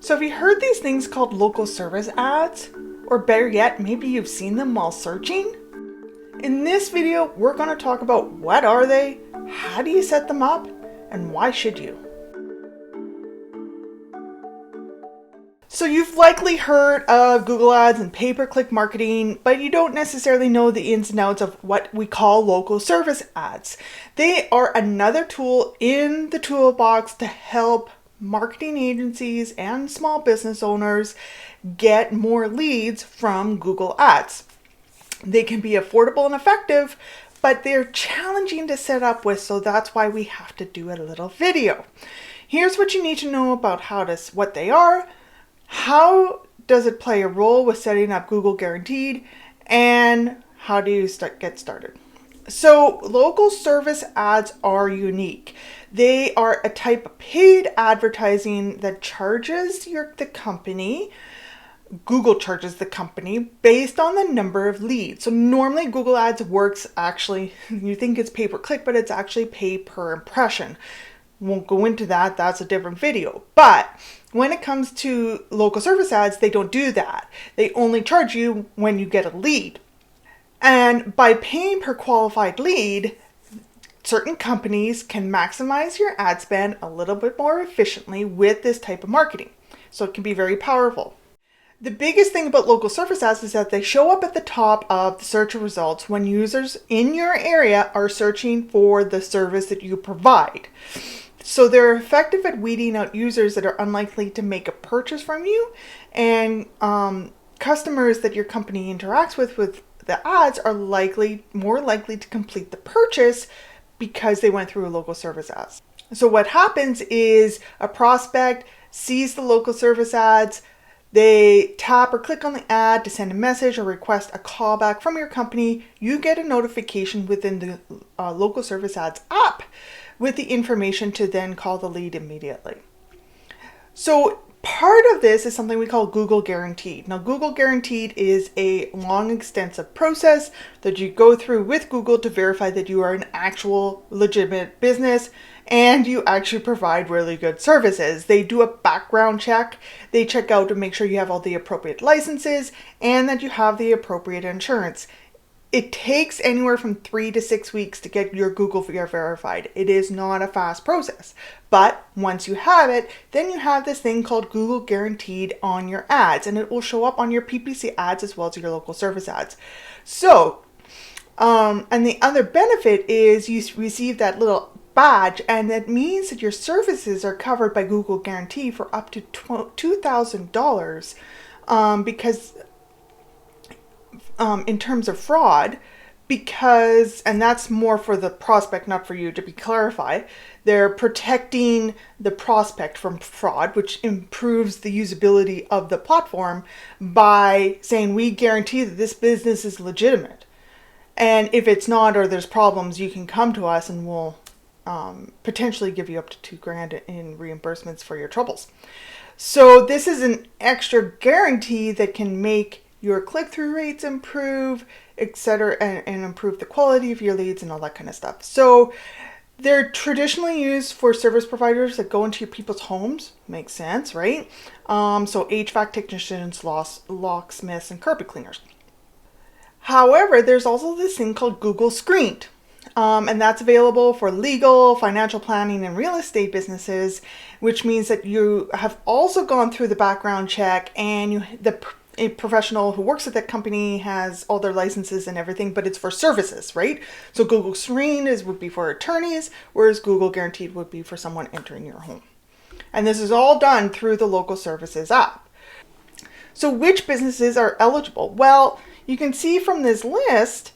So have you heard these things called local service ads? Or better yet, maybe you've seen them while searching? In this video, we're going to talk about what are they, how do you set them up, and why should you? So you've likely heard of Google Ads and pay-per-click marketing, but you don't necessarily know the ins and outs of what we call local service ads. They are another tool in the toolbox to help marketing agencies and small business owners get more leads from Google Ads. They can be affordable and effective, but they're challenging to set up with, so that's why we have to do a little video. Here's what you need to know about what they are, how does it play a role with setting up Google Guaranteed, and how do you get started. So local service ads are unique. They are a type of paid advertising that charges the company. Google charges the company based on the number of leads. So normally Google Ads works actually, you think it's pay per click, but it's actually pay per impression. Won't go into that, that's a different video. But when it comes to local service ads, they don't do that. They only charge you when you get a lead. And by paying per qualified lead, certain companies can maximize your ad spend a little bit more efficiently with this type of marketing. So it can be very powerful. The biggest thing about local service ads is that they show up at the top of the search results when users in your area are searching for the service that you provide. So they're effective at weeding out users that are unlikely to make a purchase from you, and customers that your company interacts with the ads are more likely to complete the purchase because they went through a local service ads. So what happens is a prospect sees the local service ads, they tap or click on the ad to send a message or request a callback from your company. You get a notification within the local service ads app with the information to then call the lead immediately. So part of this is something we call Google Guaranteed. Now, Google Guaranteed is a long, extensive process that you go through with Google to verify that you are an actual legitimate business and you actually provide really good services. They do a background check. They check out to make sure you have all the appropriate licenses and that you have the appropriate insurance. It takes anywhere from 3 to 6 weeks to get your Google verified. It is not a fast process. But once you have it, then you have this thing called Google Guaranteed on your ads, and it will show up on your PPC ads as well as your local service ads. So, and the other benefit is you receive that little badge, and that means that your services are covered by Google Guarantee for up to $2,000 because in terms of fraud, and that's more for the prospect, not for you, to be clarified. They're protecting the prospect from fraud, which improves the usability of the platform by saying we guarantee that this business is legitimate. And if it's not, or there's problems, you can come to us and we'll potentially give you up to $2,000 in reimbursements for your troubles. So this is an extra guarantee that can make your click-through rates improve, etc., and improve the quality of your leads and all that kind of stuff. So they're traditionally used for service providers that go into your people's homes. Makes sense, right? So HVAC technicians, locksmiths, and carpet cleaners. However, there's also this thing called Google Screened. And that's available for legal, financial planning, and real estate businesses, which means that you have also gone through the background check and a professional who works at that company has all their licenses and everything, but it's for services, right? So Google Screened would be for attorneys, whereas Google Guaranteed would be for someone entering your home. And this is all done through the local services app. So which businesses are eligible? Well, you can see from this list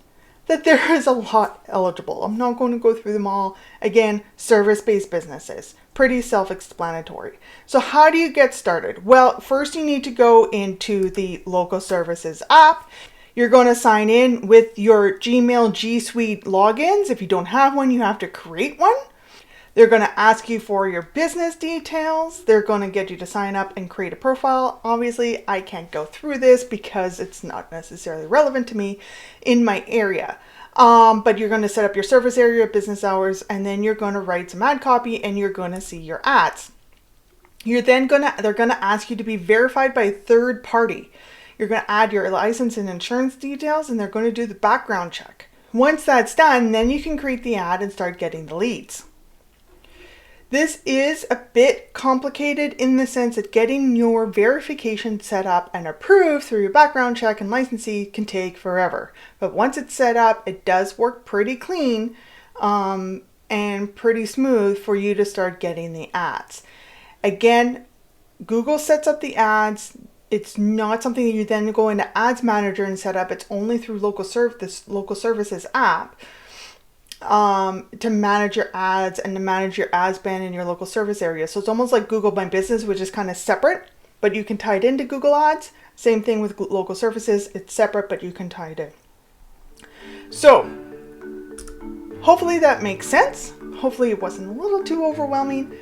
that there is a lot eligible. I'm not going to go through them all. Again, service-based businesses. Pretty self-explanatory. So how do you get started? Well, first you need to go into the local services app. You're going to sign in with your Gmail G Suite logins. If you don't have one, you have to create one. They're going to ask you for your business details. They're going to get you to sign up and create a profile. Obviously, I can't go through this because it's not necessarily relevant to me in my area. But you're going to set up your service area, business hours, and then you're going to write some ad copy and you're going to see your ads. they're gonna ask you to be verified by a third party. You're gonna add your license and insurance details, and they're gonna do the background check. Once that's done, then you can create the ad and start getting the leads. This is a bit complicated in the sense that getting your verification set up and approved through your background check and licensing can take forever. But once it's set up, it does work pretty clean and pretty smooth for you to start getting the ads. Again, Google sets up the ads. It's not something that you then go into Ads Manager and set up. It's only through this Local Services app to manage your ads and to manage your ad spend in your local service area. So it's almost like Google My Business, which is kind of separate, but you can tie it into Google Ads. Same thing with local services. It's separate, but you can tie it in. So hopefully that makes sense. Hopefully it wasn't a little too overwhelming.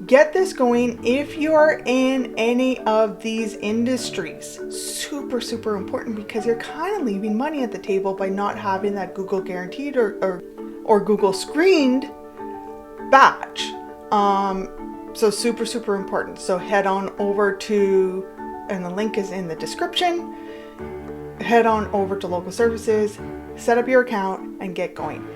Get this going if you are in any of these industries. Super, super important, because you're kind of leaving money at the table by not having that Google guaranteed or Google screened badge. So super, super important. So head on over to, and the link is in the description, head on over to Local Services, set up your account and get going.